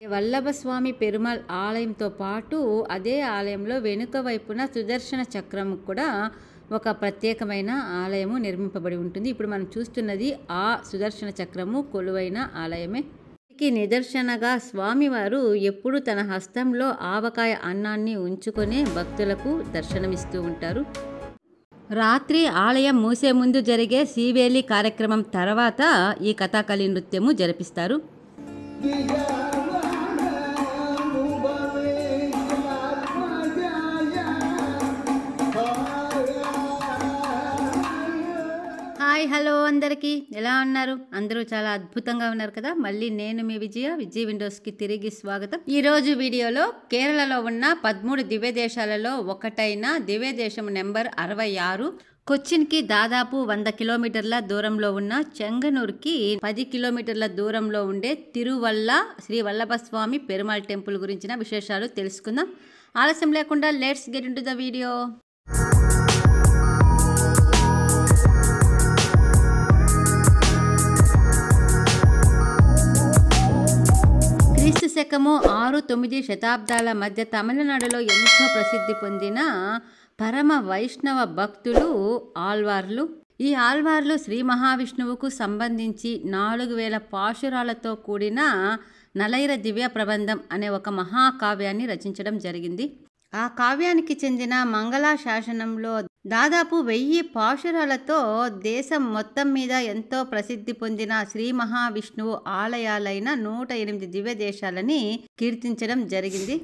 వల్లభస్వామి పెరుమాళ్ ఆలయంతో పాటు అదే ఆలయంలో వెనుక వైపున సుదర్శన చక్రం కూడా ఒక ప్రత్యేకమైన ఆలయము నిర్మింపబడి ఉంటుంది. ఇప్పుడు మనం చూస్తున్నది ఆ సుదర్శన చక్రము కొలువైన ఆలయమే. దీనికి నిదర్శనగా స్వామివారు ఎప్పుడు తన హస్తంలో ఆవకాయ అన్నాన్ని ఉంచుకొని భక్తులకు దర్శనమిస్తూ ఉంటారు. రాత్రి ఆలయం మూసే ముందు జరిగే శ్రీవేలి కార్యక్రమం తర్వాత ఈ కథాకళి నృత్యము జరిపిస్తారు. హాయ్ హలో అందరికీ ఎలా ఉన్నారు? అందరూ చాలా అద్భుతంగా ఉన్నారు కదా. మళ్ళీ నేను మీ విజయ విండోస్కి తిరిగి స్వాగతం. ఈరోజు వీడియోలో కేరళలో ఉన్న 13 దివ్య దేశాలలో ఒకటైన దివ్య దేశం నెంబర్ 66 కొచ్చిన్కి దాదాపు 100 కిలోమీటర్ల దూరంలో ఉన్న చెంగనూరుకి 10 కిలోమీటర్ల దూరంలో ఉండే తిరువల్ల శ్రీ వల్లభస్వామి పెరుమాళ్ టెంపుల్ గురించిన విశేషాలు తెలుసుకుందాం. ఆలస్యం లేకుండా let's get into the video. క్రీస్తు శకము 6-9 శతాబ్దాల మధ్య తమిళనాడులో ఎంతో ప్రసిద్ధి పొందిన పరమ వైష్ణవ భక్తులు ఆళ్వార్లు. ఈ ఆళ్వార్లు శ్రీ మహావిష్ణువుకు సంబంధించి 4000 పాశురాలతో కూడిన నలైర దివ్య ప్రబంధం అనే ఒక మహాకావ్యాన్ని రచించడం జరిగింది. ఆ కావ్యానికి చెందిన మంగళ శాసనంలో దాదాపు 1000 పాశురాలతో దేశం మొత్తం మీద ఎంతో ప్రసిద్ధి పొందిన శ్రీ మహావిష్ణువు ఆలయాలైన 108 దివ్య దేశాలని కీర్తించడం జరిగింది.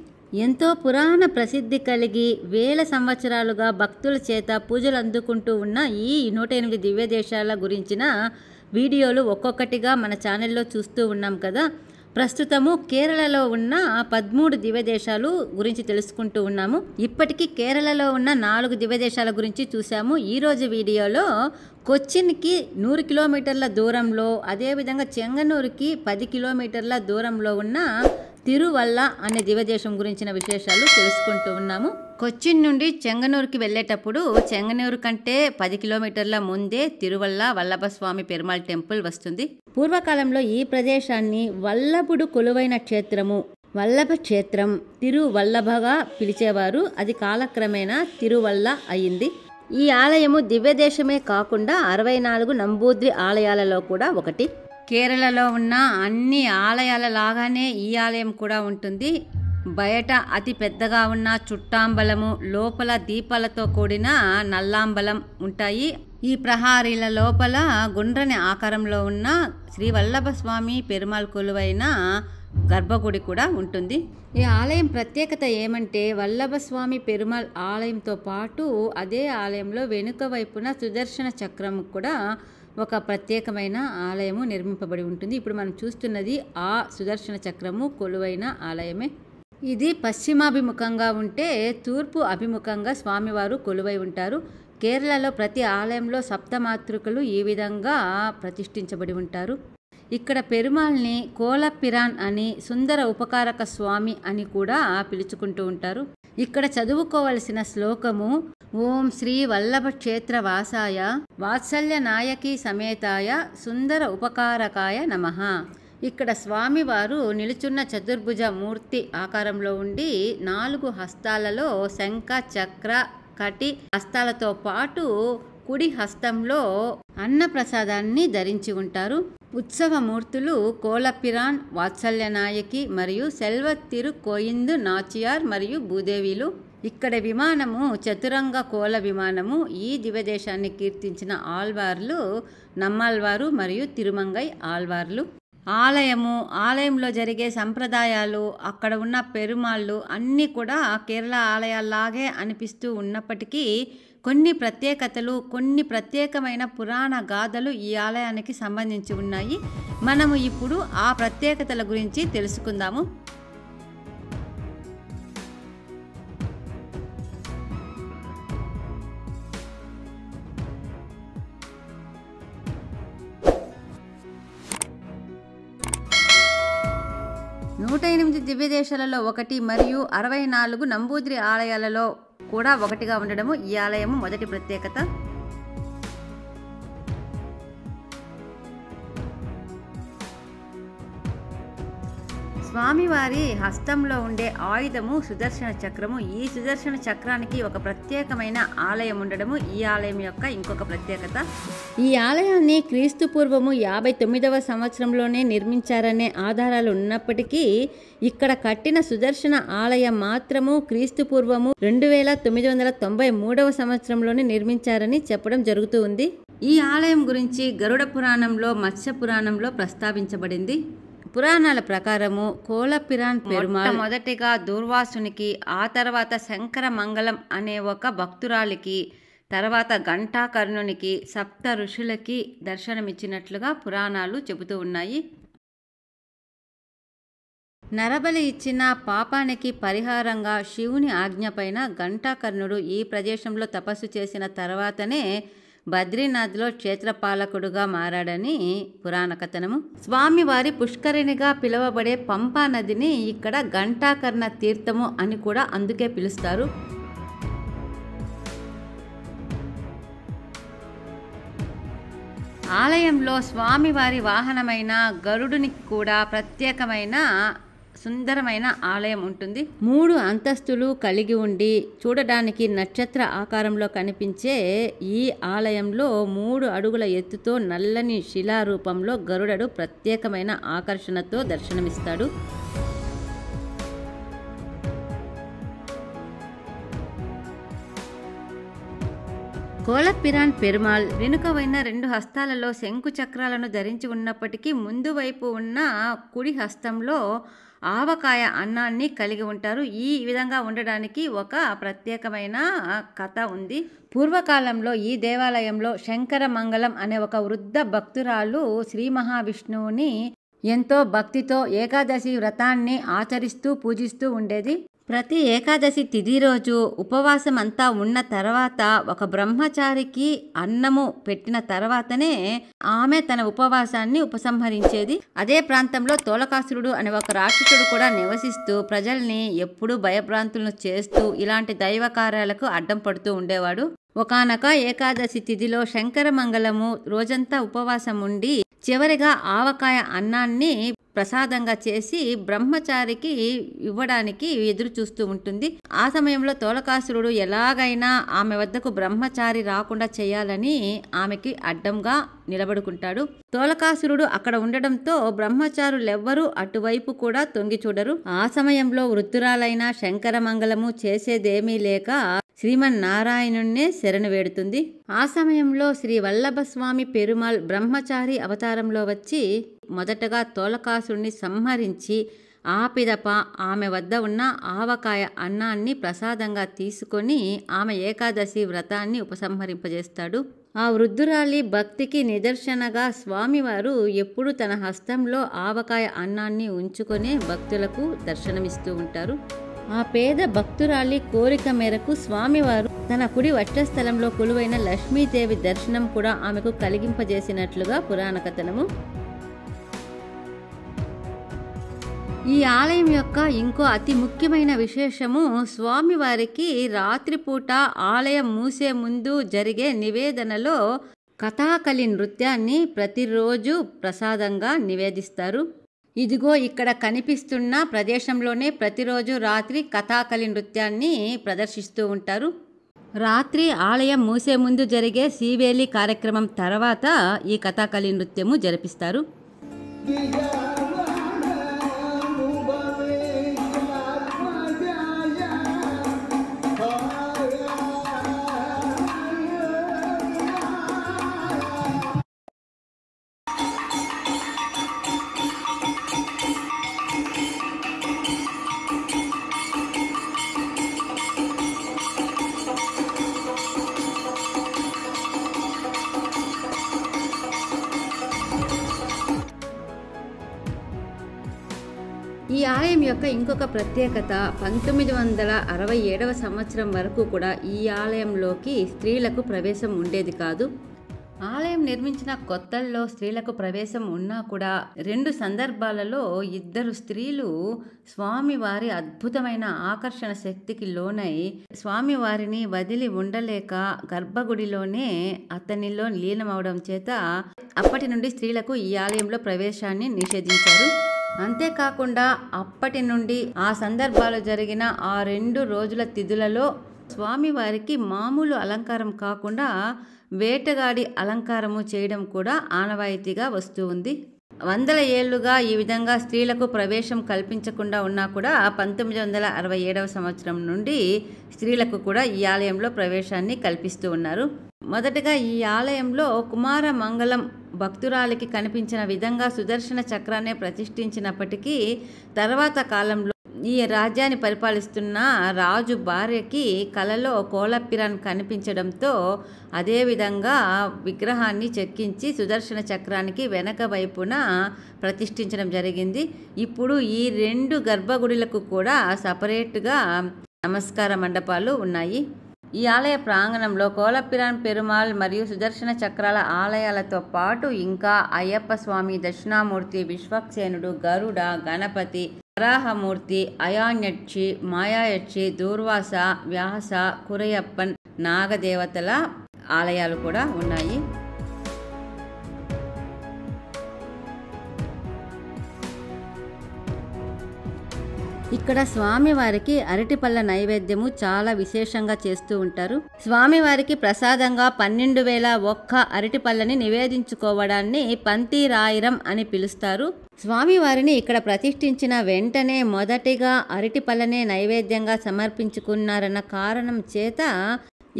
ఎంతో పురాణ ప్రసిద్ధి కలిగి వేల సంవత్సరాలుగా భక్తుల చేత పూజలు అందుకుంటూ ఉన్న ఈ 108 దివ్య దేశాల గురించిన వీడియోలు ఒక్కొక్కటిగా మన ఛానల్లో చూస్తూ ఉన్నాం కదా. ప్రస్తుతము కేరళలో ఉన్న 13 దివ్య దేశాలు గురించి తెలుసుకుంటూ ఉన్నాము. ఇప్పటికీ కేరళలో ఉన్న 4 దివ్య దేశాల గురించి చూసాము. ఈరోజు వీడియోలో కొచ్చిన్కి 100 కిలోమీటర్ల దూరంలో, అదేవిధంగా చెంగనూరుకి 10 కిలోమీటర్ల దూరంలో ఉన్న తిరువల్ల అనే దివ్యదేశం గురించిన విశేషాలు తెలుసుకుంటూ ఉన్నాము. కొచ్చిన్ నుండి చెంగనూరుకి వెళ్ళేటప్పుడు చెంగనూరు కంటే 10 కిలోమీటర్ల ముందే తిరువల్ల వల్లభస్వామి పెరుమాళ్ టెంపుల్ వస్తుంది. పూర్వకాలంలో ఈ ప్రదేశాన్ని వల్లభుడు కొలువైన క్షేత్రము, వల్లభ క్షేత్రం, తిరువల్లభగా పిలిచేవారు. అది కాలక్రమేణా తిరువల్ల అయింది. ఈ ఆలయము దివ్యదేశమే కాకుండా 64 నంబూద్రి ఆలయాలలో కూడా ఒకటి. కేరళలో ఉన్న అన్ని ఆలయాల లాగానే ఈ ఆలయం కూడా ఉంటుంది. బయట అతి పెద్దగా ఉన్న చుట్టాంబలము, లోపల దీపాలతో కూడిన నల్లాంబలం ఉంటాయి. ఈ ప్రహారీల లోపల గుండ్రని ఆకారంలో ఉన్న శ్రీ వల్లభస్వామి పెరుమాళ్ కొలువైన గర్భగుడి కూడా ఉంటుంది. ఈ ఆలయం ప్రత్యేకత ఏమంటే వల్లభస్వామి పెరుమాళ్ ఆలయంతో పాటు అదే ఆలయంలో వెనుక వైపున సుదర్శన చక్రం కూడా ఒక ప్రత్యేకమైన ఆలయము నిర్మింపబడి ఉంటుంది. ఇప్పుడు మనం చూస్తున్నది ఆ సుదర్శన చక్రము కొలువైన ఆలయమే. ఇది పశ్చిమాభిముఖంగా ఉంటే తూర్పు అభిముఖంగా స్వామివారు కొలువై ఉంటారు. కేరళలో ప్రతి ఆలయంలో సప్తమాతృకలు ఈ విధంగా ప్రతిష్ఠించబడి ఉంటారు. ఇక్కడ పెరుమాల్ని కోలపిరాన్ అని, సుందర ఉపకారక స్వామి అని కూడా పిలుచుకుంటూ ఉంటారు. ఇక్కడ చదువుకోవలసిన శ్లోకము ఓం శ్రీ వల్లభ క్షేత్ర వాసాయ వాత్సల్య నాయకి సమేతాయ సుందర ఉపకారకాయ నమః. ఇక్కడ స్వామివారు నిలుచున్న చతుర్భుజ మూర్తి ఆకారంలో ఉండి 4 హస్తాలలో శంఖ, చక్ర, కటి హస్తాలతో పాటు కుడి హస్తంలో అన్నప్రసాదాన్ని ధరించి ఉంటారు. ఉత్సవమూర్తులు కోలపిరాన్, వాత్సల్యనాయకి మరియు సెల్వత్తిరు కోయిందు నాచియార్ మరియు భూదేవిలు. ఇక్కడ విమానము చతురంగ కోల విమానము. ఈ దివ్యదేశాన్ని కీర్తించిన ఆళ్వార్లు నమ్మాళ్వారు మరియు తిరుమంగై ఆళ్వార్లు. ఆలయంలో జరిగే సంప్రదాయాలు, అక్కడ ఉన్న పెరుమాళ్ళు అన్నీ కూడా కేరళ ఆలయాల్లాగే అనిపిస్తూ ఉన్నప్పటికీ కొన్ని ప్రత్యేకతలు, కొన్ని ప్రత్యేకమైన పురాణ గాథలు ఈ ఆలయానికి సంబంధించి ఉన్నాయి. మనము ఇప్పుడు ఆ ప్రత్యేకతల గురించి తెలుసుకుందాము. నూట 8 దివ్య దేశాలలో ఒకటి మరియు 64 నంబూద్రి ఆలయాలలో కూడా ఒకటిగా ఉండడము ఈ ఆలయము మొదటి ప్రత్యేకత. స్వామివారి హస్తంలో ఉండే ఆయుధము సుదర్శన చక్రము. ఈ సుదర్శన చక్రానికి ఒక ప్రత్యేకమైన ఆలయం ఉండడము ఈ ఆలయం యొక్క ఇంకొక ప్రత్యేకత. ఈ ఆలయాన్ని క్రీస్తు పూర్వము 59వ సంవత్సరంలోనే నిర్మించారనే ఆధారాలు ఉన్నప్పటికీ ఇక్కడ కట్టిన సుదర్శన ఆలయం మాత్రము క్రీస్తు పూర్వము 2993వ సంవత్సరంలోనే నిర్మించారని చెప్పడం జరుగుతూ ఉంది. ఈ ఆలయం గురించి గరుడ పురాణంలో, మత్స్య పురాణంలో ప్రస్తావించబడింది. పురాణాల ప్రకారము కోలపిరాన్ పెరుమాళ్ మొదటిగా దూర్వాసునికి, ఆ తర్వాత శంకర మంగళం అనే ఒక భక్తురాలికి, తర్వాత ఘంటాకర్ణునికి, సప్త ఋషులకి దర్శనమిచ్చినట్లుగా పురాణాలు చెబుతూ ఉన్నాయి. నరబలి ఇచ్చిన పాపానికి పరిహారంగా శివుని ఆజ్ఞపైన ఘంటాకర్ణుడు ఈ ప్రదేశంలో తపస్సు చేసిన తర్వాతనే బద్రీనాథ్లో క్షేత్రపాలకుడుగా మారాడని పురాణ కథనము. స్వామివారి పుష్కరిణిగా పిలువబడే పంపా నదిని ఇక్కడ ఘంటాకర్ణ తీర్థము అని కూడా అందుకే పిలుస్తారు. ఆలయంలో స్వామివారి వాహనమైన గరుడునికి కూడా ప్రత్యేకమైన సుందరమైన ఆలయం ఉంటుంది. 3 అంతస్తులు కలిగి ఉండి చూడడానికి నక్షత్ర ఆకారంలో కనిపించే ఈ ఆలయంలో 3 అడుగుల ఎత్తుతో నల్లని శిలారూపంలో గరుడడు ప్రత్యేకమైన ఆకర్షణతో దర్శనమిస్తాడు. కోలపిరాన్ పెరుమాళ్ వెనుకవైన 2 హస్తాలలో శంకు చక్రాలను ధరించి ఉన్నప్పటికీ ముందు వైపు ఉన్న కుడి హస్తంలో ఆవకాయ అన్నాన్ని కలిగి ఉంటారు. ఈ విధంగా ఉండడానికి ఒక ప్రత్యేకమైన కథ ఉంది. పూర్వకాలంలో ఈ దేవాలయంలో శంకర మంగళం అనే ఒక వృద్ధ భక్తురాలు శ్రీ మహావిష్ణువుని ఎంతో భక్తితో ఏకాదశి వ్రతాన్ని ఆచరిస్తూ పూజిస్తూ ఉండేది. ప్రతి ఏకాదశి తిథి రోజు ఉపవాసం అంతా ఉన్న తర్వాత ఒక బ్రహ్మచారికి అన్నము పెట్టిన తర్వాతనే ఆమె తన ఉపవాసాన్ని ఉపసంహరించేది. అదే ప్రాంతంలో తోలకాసురుడు అనే ఒక రాక్షసుడు కూడా నివసిస్తూ ప్రజల్ని ఎప్పుడూ భయభ్రాంతులను చేస్తూ ఇలాంటి దైవ కార్యాలకు అడ్డం పడుతూ ఉండేవాడు. ఒకానొక ఏకాదశి తిథిలో శంకర మంగళము రోజంతా ఉపవాసం ఉండి చివరిగా ఆవకాయ అన్నాన్ని ప్రసాదంగా చేసి బ్రహ్మచారికి ఇవ్వడానికి ఎదురు చూస్తూ ఉంటుంది. ఆ సమయంలో తోలకాసురుడు ఎలాగైనా ఆమె వద్దకు బ్రహ్మచారి రాకుండా చేయాలని ఆమెకి అడ్డంగా నిలబడుకుంటాడు. తోలకాసురుడు అక్కడ ఉండడంతో బ్రహ్మచారులెవ్వరూ అటువైపు కూడా తొంగి చూడరు. ఆ సమయంలో వృద్ధురాలైన శంకర మంగళము చేసేదేమీ లేక శ్రీమన్నారాయణున్నే శరణు వేడుతుంది. ఆ సమయంలో శ్రీ వల్లభస్వామి పెరుమాళ్ బ్రహ్మచారి అవతారంలో వచ్చి మొదటగా తోలకాసురుని సంహరించి ఆ పిదప ఆమె వద్ద ఉన్న ఆవకాయ అన్నాన్ని ప్రసాదంగా తీసుకొని ఆమె ఏకాదశి వ్రతాన్ని ఉపసంహరింపజేస్తాడు. ఆ వృద్ధురాలి భక్తికి నిదర్శనగా స్వామివారు ఎప్పుడు తన హస్తంలో ఆవకాయ అన్నాన్ని ఉంచుకొనే భక్తులకు దర్శనమిస్తూ ఉంటారు. ఆ పేద భక్తురాలి కోరిక మేరకు స్వామివారు తన కుడి వక్షస్థలంలో కొలువైన లక్ష్మీదేవి దర్శనం కూడా ఆమెకు కలిగింపజేసినట్లుగా పురాణ కథనము. ఈ ఆలయం యొక్క ఇంకో అతి ముఖ్యమైన విశేషము స్వామివారికి రాత్రిపూట ఆలయం మూసే ముందు జరిగే నివేదనలో కథాకళి నృత్యాన్ని ప్రతిరోజు ప్రసాదంగా నివేదిస్తారు. ఇదిగో ఇక్కడ కనిపిస్తున్న ప్రదేశంలోనే ప్రతిరోజు రాత్రి కథాకళి నృత్యాన్ని ప్రదర్శిస్తూ ఉంటారు. రాత్రి ఆలయం మూసే ముందు జరిగే శీవేలి కార్యక్రమం తర్వాత ఈ కథాకళి నృత్యము జరిపిస్తారు. ఈ ఆలయం యొక్క ఇంకొక ప్రత్యేకత 1967వ సంవత్సరం వరకు కూడా ఈ ఆలయంలోకి స్త్రీలకు ప్రవేశం ఉండేది కాదు. ఆలయం నిర్మించిన కొత్తల్లో స్త్రీలకు ప్రవేశం ఉన్నా కూడా 2 సందర్భాలలో 2 స్త్రీలు స్వామివారి అద్భుతమైన ఆకర్షణ శక్తికి లోనై స్వామివారిని వదిలి ఉండలేక గర్భగుడిలోనే అతనిలో లీనమవడం చేత అప్పటి నుండి స్త్రీలకు ఈ ఆలయంలో ప్రవేశాన్ని నిషేధించారు. అంతేకాకుండా అప్పటి నుండి ఆ సందర్భాలు జరిగిన ఆ 2 రోజుల తిథులలో స్వామివారికి మామూలు అలంకారం కాకుండా వేటగాడి అలంకారము చేయడం కూడా ఆనవాయితీగా వస్తూ ఉంది. వందల ఏళ్లుగా ఈ విధంగా స్త్రీలకు ప్రవేశం కల్పించకుండా ఉన్నా కూడా 1967 సంవత్సరం నుండి స్త్రీలకు కూడా ఈ ఆలయంలో ప్రవేశాన్ని కల్పిస్తూ ఉన్నారు. మొదటగా ఈ ఆలయంలో కుమార మంగళం భక్తురాలికి కనిపించిన విధంగా సుదర్శన చక్రాన్ని ప్రతిష్ఠించినప్పటికీ తర్వాత కాలంలో ఈ రాజ్యాన్ని పరిపాలిస్తున్న రాజు భార్యకి కలలో కోలపిరాన్ కనిపించడంతో అదేవిధంగా విగ్రహాన్ని చెక్కించి సుదర్శన చక్రానికి వెనక వైపున ప్రతిష్ఠించడం జరిగింది. ఇప్పుడు ఈ 2 గర్భగుడులకు కూడా సపరేట్గా నమస్కార మండపాలు ఉన్నాయి. ఈ ఆలయ ప్రాంగణంలో కోలపిరాన్ పెరుమాళ్ మరియు సుదర్శన చక్రాల ఆలయాలతో పాటు ఇంకా అయ్యప్ప స్వామి, దక్షిణామూర్తి, విశ్వక్సేనుడు, గరుడ, గణపతి, వరాహమూర్తి, అయాన్యక్షి, మాయాయక్షి, దూర్వాస, వ్యాస, కురయప్పన్, నాగదేవతల ఆలయాలు కూడా ఉన్నాయి. ఇక్కడ స్వామివారికి అరటిపళ్ళ నైవేద్యము చాలా విశేషంగా చేస్తూ ఉంటారు. స్వామివారికి ప్రసాదంగా 12,001 అరటిపళ్ళని నివేదించుకోవడాన్ని పంతిరాయిరం అని పిలుస్తారు. స్వామివారిని ఇక్కడ ప్రతిష్ఠించిన వెంటనే మొదటిగా అరటిపళ్ళనే నైవేద్యంగా సమర్పించుకున్నారన్న కారణం చేత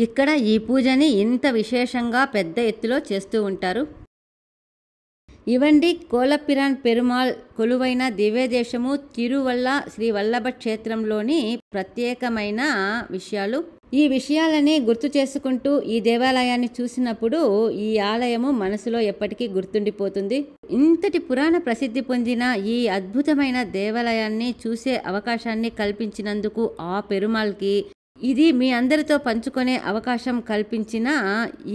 ఇక్కడ ఈ పూజని ఇంత విశేషంగా పెద్ద ఎత్తులో చేస్తూ ఉంటారు. ఇవండి కోలపిరాన్ పెరుమాళ్ కొలువైన దివ్యదేశము తిరువల్ల శ్రీ వల్లభ క్షేత్రంలోని ప్రత్యేకమైన విషయాలు. ఈ విషయాలని గుర్తు చేసుకుంటూ ఈ దేవాలయాన్ని చూసినప్పుడు ఈ ఆలయము మనసులో ఎప్పటికీ గుర్తుండిపోతుంది. ఇంతటి పురాణ ప్రసిద్ధి పొందిన ఈ అద్భుతమైన దేవాలయాన్ని చూసే అవకాశాన్ని కల్పించినందుకు ఆ పెరుమాళ్కి, ఇది మీ అందరితో పంచుకునే అవకాశం కల్పించిన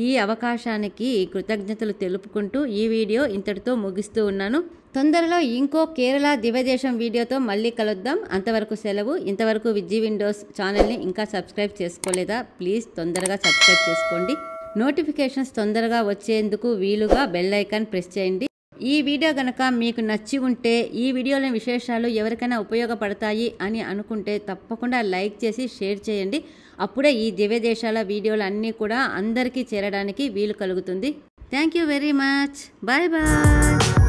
ఈ అవకాశానికి కృతజ్ఞతలు తెలుపుకుంటూ ఈ వీడియో ఇంతటితో ముగిస్తూ ఉన్నాను. తొందరలో ఇంకో కేరళ దివ్యదేశం వీడియోతో మళ్ళీ కలుద్దాం. అంతవరకు సెలవు. ఇంతవరకు విజ్జి విండోస్ ఛానల్ని ఇంకా సబ్స్క్రైబ్ చేసుకోలేదా? ప్లీజ్ తొందరగా సబ్స్క్రైబ్ చేసుకోండి. నోటిఫికేషన్స్ తొందరగా వచ్చేందుకు వీలుగా బెల్ ఐకాన్ ప్రెస్ చేయండి. ఈ వీడియో గనక మీకు నచ్చి ఉంటే, ఈ వీడియోలోని విశేషాలు ఎవరికైనా ఉపయోగపడతాయి అని అనుకుంటే తప్పకుండా లైక్ చేసి షేర్ చేయండి. అప్పుడే ఈ దివ్యదేశాల వీడియోలు అన్నీ కూడా అందరికీ చేరడానికి వీలు కలుగుతుంది. Thank you very much. Bye bye.